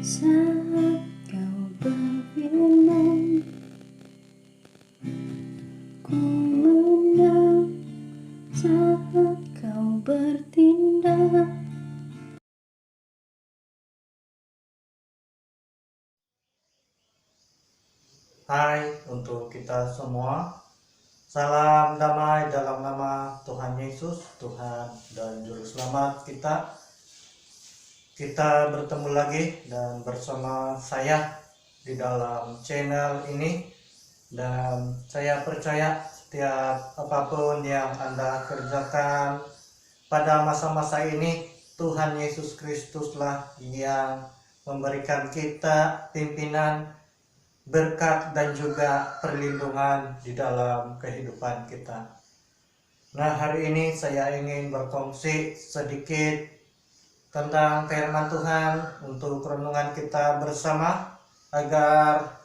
Saat kau berfirman, ku menang. Saat kau bertindak, Hai untuk kita semua. Salam damai dalam nama Tuhan Yesus, Tuhan dan Juru Selamat kita. Kita bertemu lagi dan bersama saya di dalam channel ini. Dan saya percaya setiap apapun yang Anda kerjakan pada masa-masa ini, Tuhan Yesus Kristuslah yang memberikan kita pimpinan, berkat dan juga perlindungan di dalam kehidupan kita. Nah, hari ini saya ingin berkongsi sedikit tentang firman Tuhan untuk renungan kita bersama, agar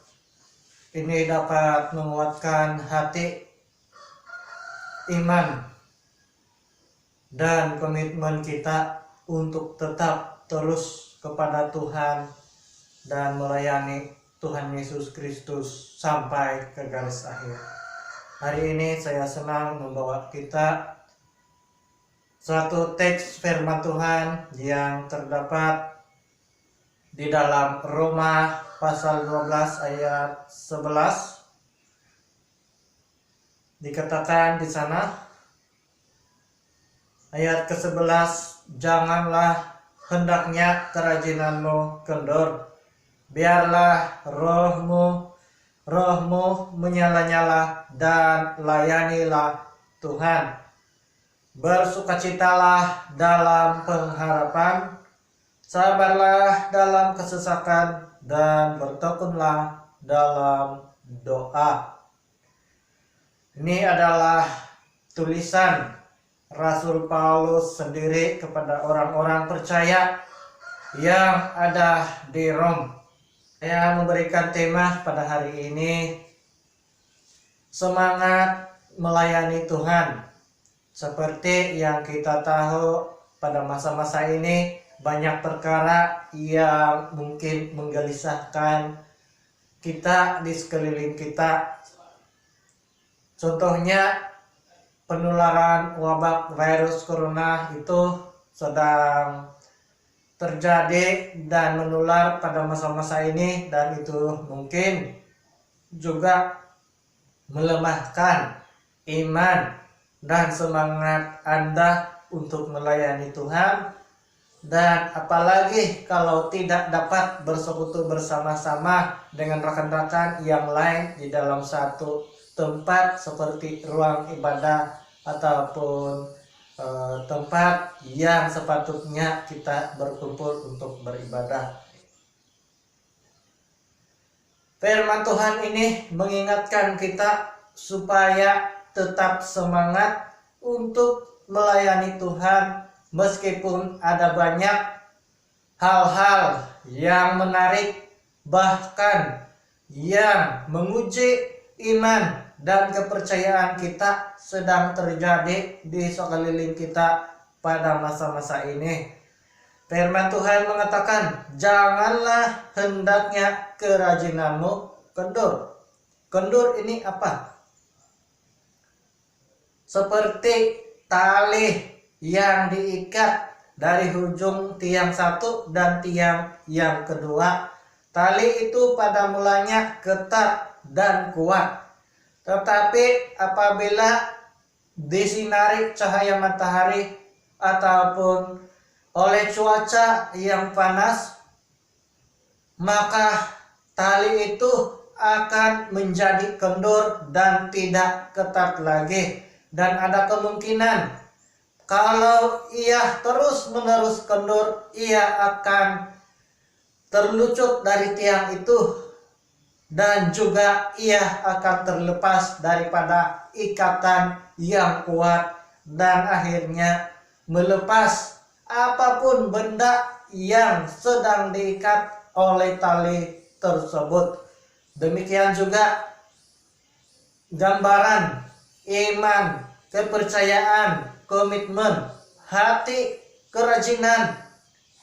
ini dapat menguatkan hati, iman, dan komitmen kita untuk tetap terus kepada Tuhan dan melayani Tuhan Yesus Kristus sampai ke garis akhir. Hari ini saya senang membawa kita satu teks firman Tuhan yang terdapat di dalam Roma pasal 12 ayat 11. Dikatakan di sana, ayat ke-11, janganlah hendaknya kerajinanmu kendor, biarlah rohmu menyala-nyala dan layanilah Tuhan. Bersukacitalah dalam pengharapan, sabarlah dalam kesesakan, dan bertekunlah dalam doa. Ini adalah tulisan Rasul Paulus sendiri kepada orang-orang percaya yang ada di Rom. Saya memberikan tema pada hari ini, semangat melayani Tuhan. Seperti yang kita tahu, pada masa-masa ini banyak perkara yang mungkin menggelisahkan kita di sekeliling kita. Contohnya, penularan wabah virus corona itu sedang terjadi dan menular pada masa-masa ini, dan itu mungkin juga melemahkan iman dan semangat Anda untuk melayani Tuhan. Dan apalagi kalau tidak dapat bersekutu bersama-sama dengan rekan-rekan yang lain di dalam satu tempat seperti ruang ibadah ataupun tempat yang sepatutnya kita berkumpul untuk beribadah. Firman Tuhan ini mengingatkan kita supaya tetap semangat untuk melayani Tuhan meskipun ada banyak hal-hal yang menarik, bahkan yang menguji iman dan kepercayaan kita sedang terjadi di sekeliling kita pada masa-masa ini. Firman Tuhan mengatakan, janganlah hendaknya kerajinanmu kendor. Kendor ini apa? Seperti tali yang diikat dari ujung tiang satu dan tiang yang kedua. Tali itu pada mulanya ketat dan kuat. Tetapi apabila disinari cahaya matahari ataupun oleh cuaca yang panas, maka tali itu akan menjadi kendor dan tidak ketat lagi. Dan ada kemungkinan kalau ia terus-menerus kendor, ia akan terlucut dari tiang itu, dan juga ia akan terlepas daripada ikatan yang kuat dan akhirnya melepas apapun benda yang sedang diikat oleh tali tersebut. Demikian juga gambaran iman, kepercayaan, komitmen, hati, kerajinan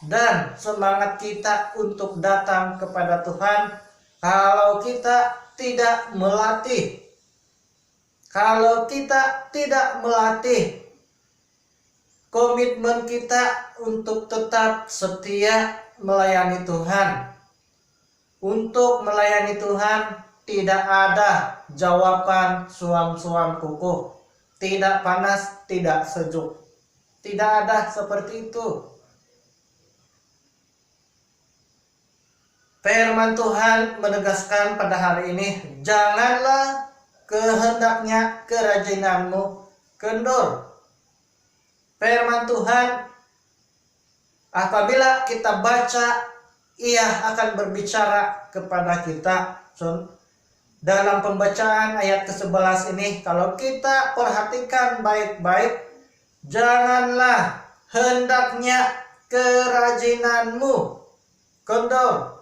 dan semangat kita untuk datang kepada Tuhan kalau kita tidak melatih. Kalau kita tidak melatih komitmen kita untuk tetap setia melayani Tuhan. Untuk melayani Tuhan tidak ada jawaban suam-suam kukuh, tidak panas, tidak sejuk. Tidak ada seperti itu. Firman Tuhan menegaskan pada hari ini, janganlah kehendaknya kerajinanmu kendor. Firman Tuhan apabila kita baca, ia akan berbicara kepada kita. Dalam pembacaan ayat ke-11 ini, kalau kita perhatikan baik-baik, janganlah hendaknya kerajinanmu kendor.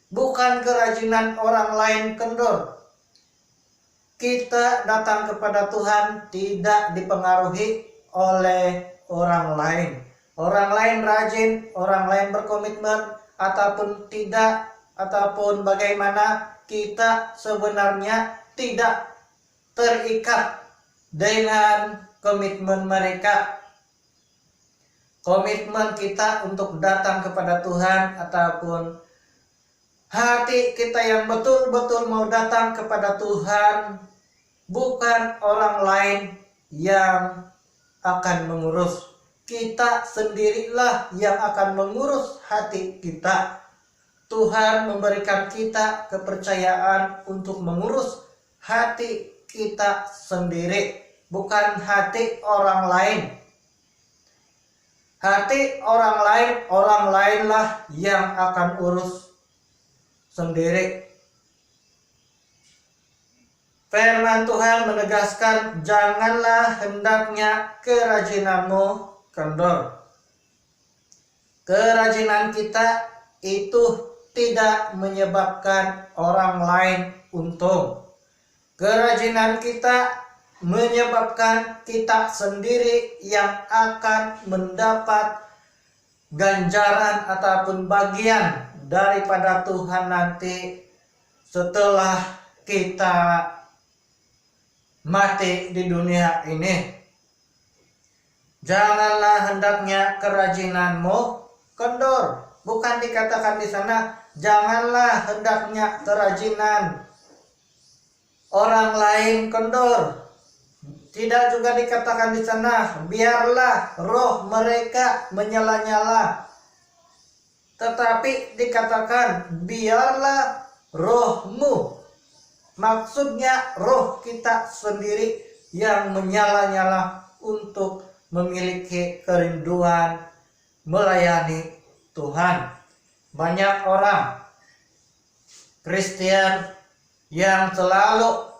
Bukan kerajinan orang lain kendor. Kita datang kepada Tuhan tidak dipengaruhi oleh orang lain. Orang lain rajin, orang lain berkomitmen, ataupun tidak, ataupun bagaimana, kita sebenarnya tidak terikat dengan komitmen mereka. Komitmen kita untuk datang kepada Tuhan ataupun hati kita yang betul-betul mau datang kepada Tuhan, bukan orang lain yang akan mengurus. Kita sendirilah yang akan mengurus hati kita. Tuhan memberikan kita kepercayaan untuk mengurus hati kita sendiri, bukan hati orang lain. Hati orang lainlah yang akan urus sendiri. Firman Tuhan menegaskan, janganlah hendaknya kerajinanmu kendor. Kerajinan kita itu tidak menyebabkan orang lain untung. Kerajinan kita menyebabkan kita sendiri yang akan mendapat ganjaran ataupun bagian daripada Tuhan nanti setelah kita mati di dunia ini. Janganlah hendaknya kerajinanmu kendor. Bukan dikatakan di sana janganlah hendaknya kerajinan orang lain kendor. Tidak juga dikatakan di sana biarlah roh mereka menyala-nyala. Tetapi dikatakan biarlah rohmu. Maksudnya roh kita sendiri yang menyala-nyala untuk memiliki kerinduan melayani Tuhan. Banyak orang Kristen yang selalu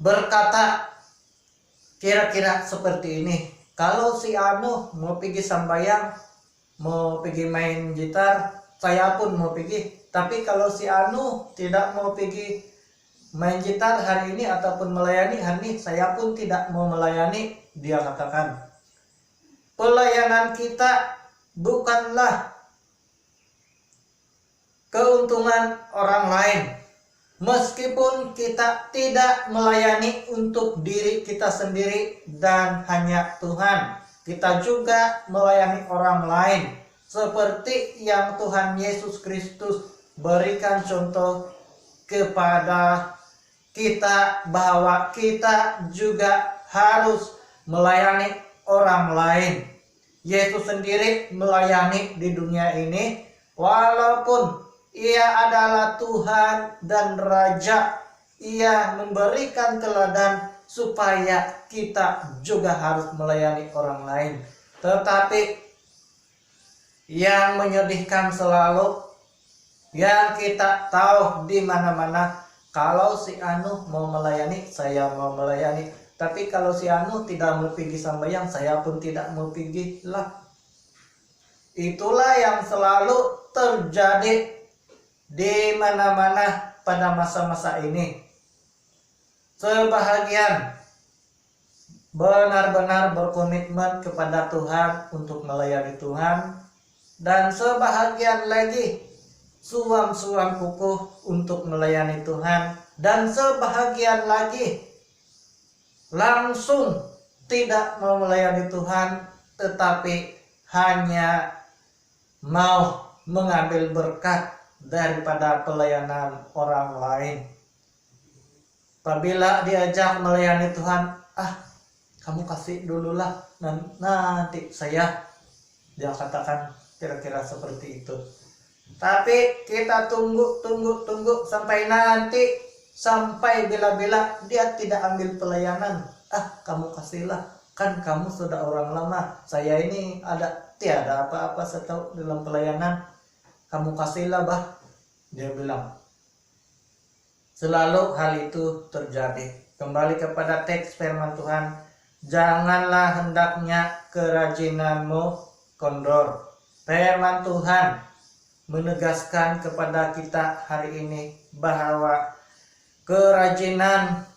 berkata kira-kira seperti ini, kalau si Anu mau pergi sambayang, mau pergi main gitar, saya pun mau pergi. Tapi kalau si Anu tidak mau pergi main gitar hari ini ataupun melayani hari ini, saya pun tidak mau melayani. Dia katakan, pelayanan kita bukanlah keuntungan orang lain. Meskipun kita tidak melayani untuk diri kita sendiri dan hanya Tuhan, kita juga melayani orang lain. Seperti yang Tuhan Yesus Kristus berikan contoh kepada kita bahwa kita juga harus melayani orang lain. Yesus sendiri melayani di dunia ini walaupun ia adalah Tuhan dan Raja. Ia memberikan teladan supaya kita juga harus melayani orang lain. Tetapi yang menyedihkan selalu, yang kita tahu di mana-mana, kalau si Anu mau melayani, saya mau melayani. Tapi kalau si Anu tidak mau pergi sambayang, saya pun tidak mau pergi lah. Itulah yang selalu terjadi di mana-mana pada masa-masa ini. Sebahagian benar-benar berkomitmen kepada Tuhan untuk melayani Tuhan, dan sebahagian lagi suam-suam kukuh untuk melayani Tuhan, dan sebahagian lagi langsung tidak mau melayani Tuhan tetapi hanya mau mengambil berkat daripada pelayanan orang lain. Apabila diajak melayani Tuhan, kamu kasih dululah, nanti saya, dia katakan kira-kira seperti itu. Tapi kita tunggu sampai nanti, sampai bila-bila dia tidak ambil pelayanan. Kamu kasihlah, kan kamu sudah orang lama, saya ini tiada apa-apa setahu dalam pelayanan, kamu kasihlah bah, dia bilang. Selalu hal itu terjadi. Kembali kepada teks firman Tuhan, janganlah hendaknya kerajinanmu kendor. Firman Tuhan menegaskan kepada kita hari ini bahwa kerajinan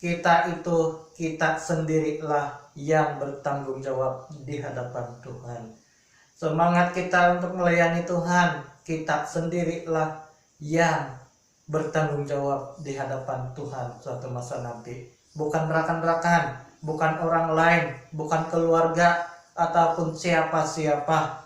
kita itu kita sendirilah yang bertanggung jawab di hadapan Tuhan. Semangat kita untuk melayani Tuhan, kita sendirilah yang bertanggung jawab di hadapan Tuhan suatu masa nanti. Bukan rekan-rekan, bukan orang lain, bukan keluarga, ataupun siapa-siapa.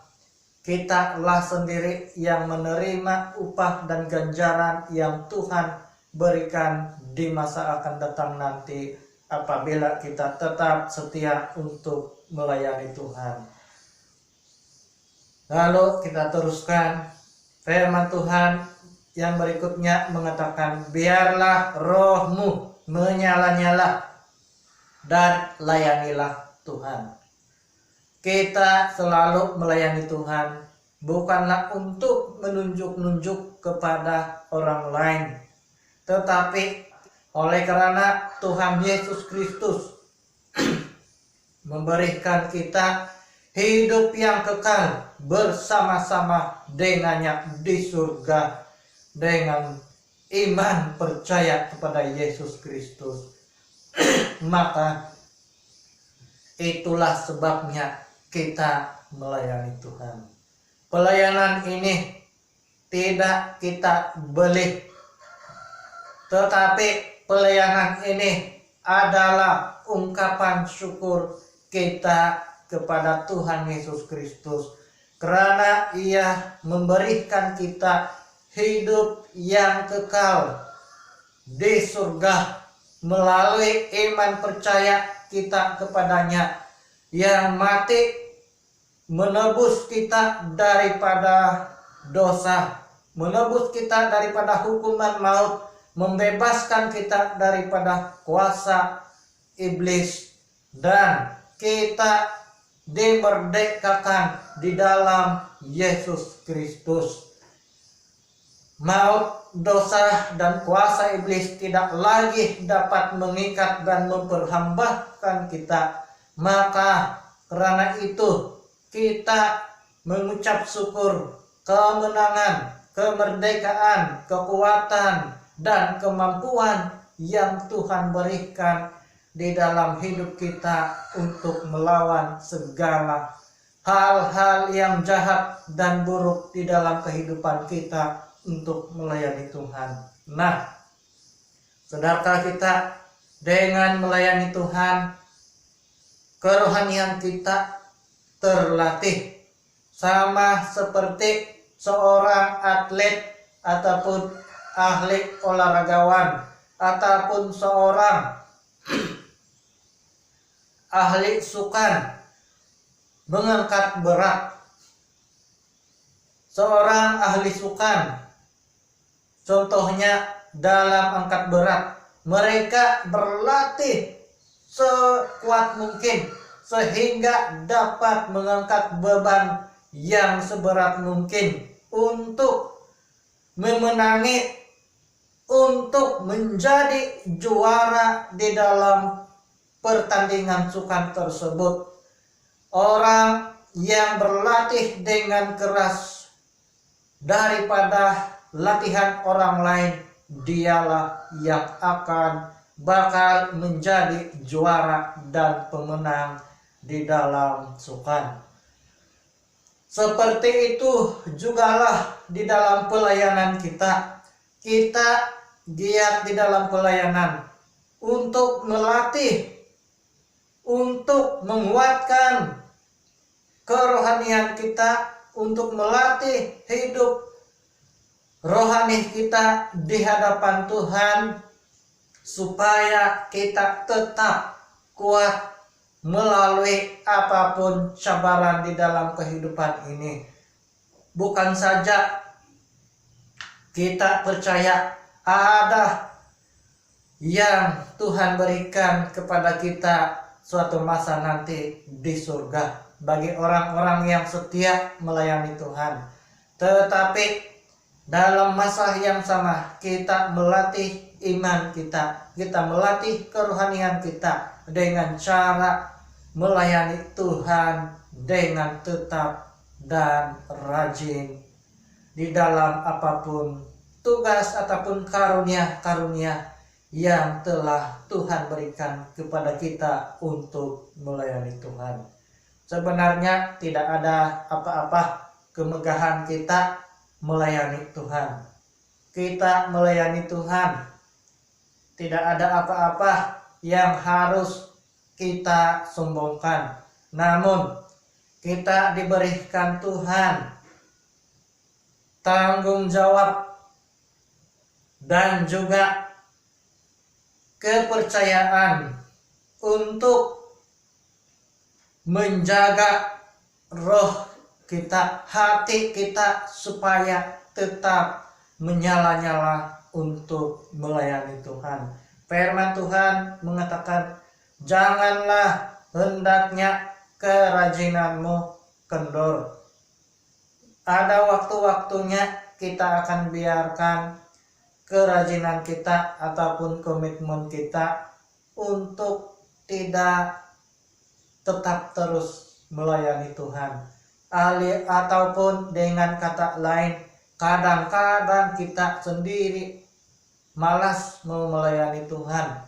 Kita lah sendiri yang menerima upah dan ganjaran yang Tuhan berikan di masa akan datang nanti, apabila kita tetap setia untuk melayani Tuhan. Lalu kita teruskan firman Tuhan yang berikutnya mengatakan, biarlah rohmu menyala-nyala dan layanilah Tuhan. Kita selalu melayani Tuhan bukanlah untuk menunjuk-nunjuk kepada orang lain, tetapi oleh karena Tuhan Yesus Kristus memberikan kita hidup yang kekal bersama-sama dengannya di surga, dengan iman percaya kepada Yesus Kristus. Maka itulah sebabnya kita melayani Tuhan. Pelayanan ini tidak kita beli, tetapi pelayanan ini adalah ungkapan syukur kita kepada Tuhan Yesus Kristus, karena Ia memberikan kita hidup yang kekal di surga melalui iman percaya kita kepadanya, yang mati menebus kita daripada dosa, menebus kita daripada hukuman maut, membebaskan kita daripada kuasa iblis, dan kita dimerdekakan di dalam Yesus Kristus. Maut, dosa, dan kuasa iblis tidak lagi dapat mengikat dan memperhambakan kita. Maka karena itu kita mengucap syukur, kemenangan, kemerdekaan, kekuatan, dan kemampuan yang Tuhan berikan di dalam hidup kita untuk melawan segala hal-hal yang jahat dan buruk di dalam kehidupan kita untuk melayani Tuhan. Nah, saudara, kita dengan melayani Tuhan, kerohanian kita terlatih, sama seperti seorang atlet ataupun ahli olahragawan ataupun seorang ahli sukan mengangkat berat. Seorang ahli sukan, contohnya dalam angkat berat, mereka berlatih sekuat mungkin sehingga dapat mengangkat beban yang seberat mungkin untuk memenangi, untuk menjadi juara di dalam pertandingan sukan tersebut. Orang yang berlatih dengan keras daripada latihan orang lain, dialah yang akan bakal menjadi juara dan pemenang di dalam sukan. Seperti itu jugalah di dalam pelayanan kita. Kita giat di dalam pelayanan untuk melatih, untuk menguatkan kerohanian kita, untuk melatih hidup rohani kita di hadapan Tuhan, supaya kita tetap kuat melalui apapun cabaran di dalam kehidupan ini. Bukan saja kita percaya ada yang Tuhan berikan kepada kita suatu masa nanti di surga bagi orang-orang yang setia melayani Tuhan, tetapi dalam masa yang sama kita melatih iman kita, kita melatih kerohanian kita dengan cara melayani Tuhan dengan tetap dan rajin di dalam apapun tugas ataupun karunia-karunia yang telah Tuhan berikan kepada kita untuk melayani Tuhan. Sebenarnya tidak ada apa-apa kemegahan kita melayani Tuhan. Kita melayani Tuhan, tidak ada apa-apa yang harus kita sombongkan. Namun kita diberikan Tuhan tanggung jawab dan juga kepercayaan untuk menjaga roh kita, hati kita, supaya tetap menyala-nyala untuk melayani Tuhan. Firman Tuhan mengatakan, janganlah hendaknya kerajinanmu kendor. Ada waktu-waktunya kita akan biarkan kerajinan kita ataupun komitmen kita untuk tidak tetap terus melayani Tuhan. Ataupun dengan kata lain, kadang-kadang kita sendiri malas mau melayani Tuhan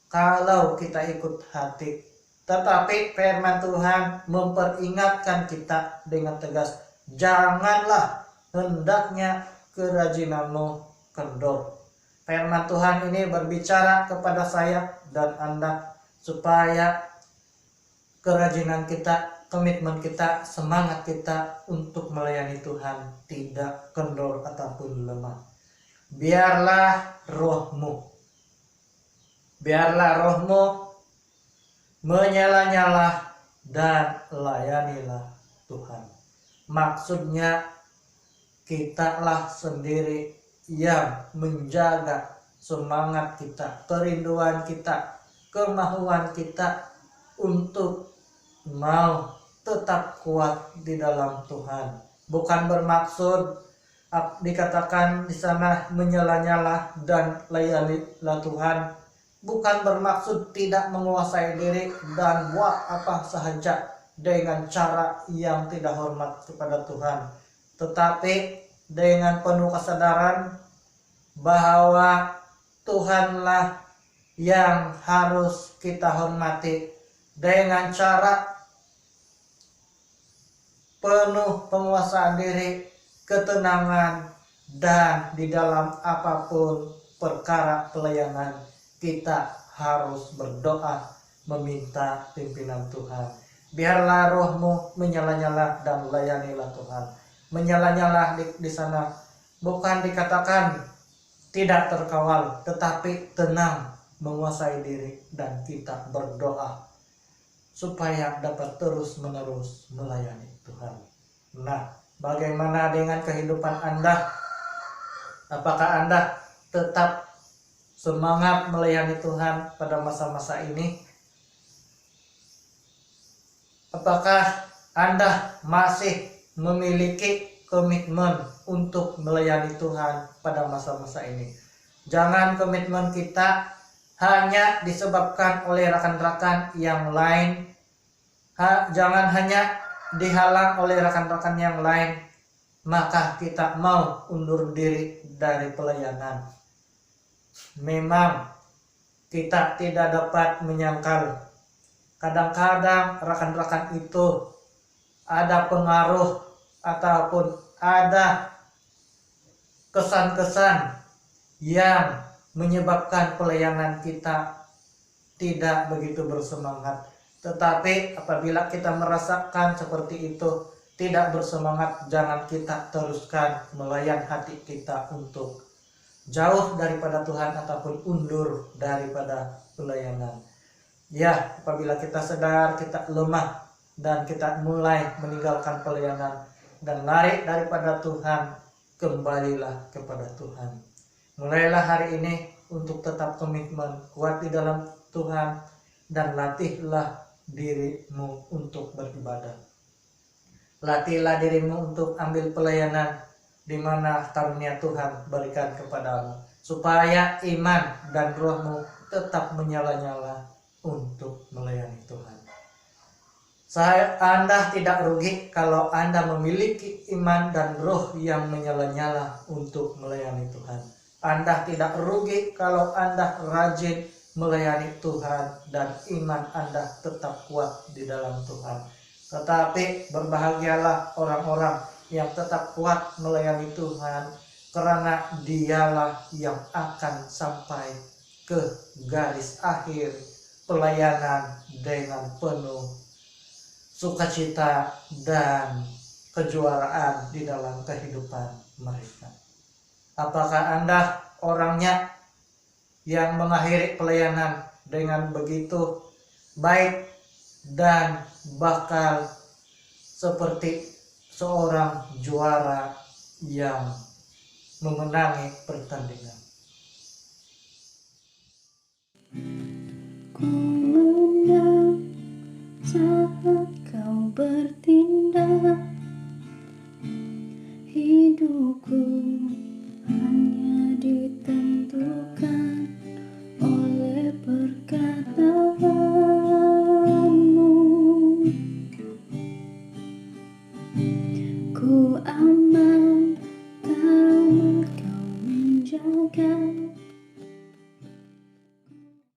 kalau kita ikut hati. Tetapi firman Tuhan memperingatkan kita dengan tegas, janganlah hendaknya kerajinanmu kendor. Firman Tuhan ini berbicara kepada saya dan Anda supaya kerajinan kita, komitmen kita, semangat kita untuk melayani Tuhan tidak kendor ataupun lemah. Biarlah rohmu menyala-nyala dan layanilah Tuhan. Maksudnya kitalah sendiri yang menjaga semangat kita, kerinduan kita, kemauan kita untuk mau tetap kuat di dalam Tuhan. Bukan bermaksud dikatakan di sana menyala-nyala dan layanilah Tuhan, bukan bermaksud tidak menguasai diri dan buat apa saja dengan cara yang tidak hormat kepada Tuhan, tetapi dengan penuh kesadaran bahwa Tuhanlah yang harus kita hormati, dengan cara penuh penguasaan diri, ketenangan, dan di dalam apapun perkara pelayanan kita harus berdoa meminta pimpinan Tuhan. Biarlah rohmu menyala-nyala dan layanilah Tuhan. Menyala-nyala di sana bukan dikatakan tidak terkawal, tetapi tenang, menguasai diri, dan kita berdoa supaya dapat terus-menerus melayani Tuhan. Nah, bagaimana dengan kehidupan Anda? Apakah Anda tetap semangat melayani Tuhan pada masa-masa ini? Apakah Anda masih memiliki komitmen untuk melayani Tuhan pada masa-masa ini? Jangan komitmen kita hanya disebabkan oleh rekan-rekan yang lain. Jangan hanya dihalang oleh rekan-rekan yang lain, maka kita mau undur diri dari pelayanan. Memang kita tidak dapat menyangkal. Kadang-kadang rekan-rekan itu ada pengaruh ataupun ada kesan-kesan yang menyebabkan pelayanan kita tidak begitu bersemangat. Tetapi apabila kita merasakan seperti itu, tidak bersemangat, jangan kita teruskan melayan hati kita untuk jauh daripada Tuhan ataupun undur daripada pelayanan. Ya, apabila kita sadar kita lemah dan kita mulai meninggalkan pelayanan dan lari daripada Tuhan, kembalilah kepada Tuhan. Mulailah hari ini untuk tetap komitmen, kuat di dalam Tuhan, dan latihlah dirimu untuk beribadah. Latihlah dirimu untuk ambil pelayanan di mana karunia Tuhan berikan kepadamu, supaya iman dan rohmu tetap menyala-nyala untuk melayani Tuhan. Anda tidak rugi kalau Anda memiliki iman dan roh yang menyala-nyala untuk melayani Tuhan. Anda tidak rugi kalau Anda rajin melayani Tuhan dan iman Anda tetap kuat di dalam Tuhan. Tetapi berbahagialah orang-orang yang tetap kuat melayani Tuhan, karena dialah yang akan sampai ke garis akhir pelayanan dengan penuh sukacita dan kejuaraan di dalam kehidupan mereka. Apakah Anda orangnya yang mengakhiri pelayanan dengan begitu baik dan bakal seperti seorang juara yang memenangi pertandingan? Ku menang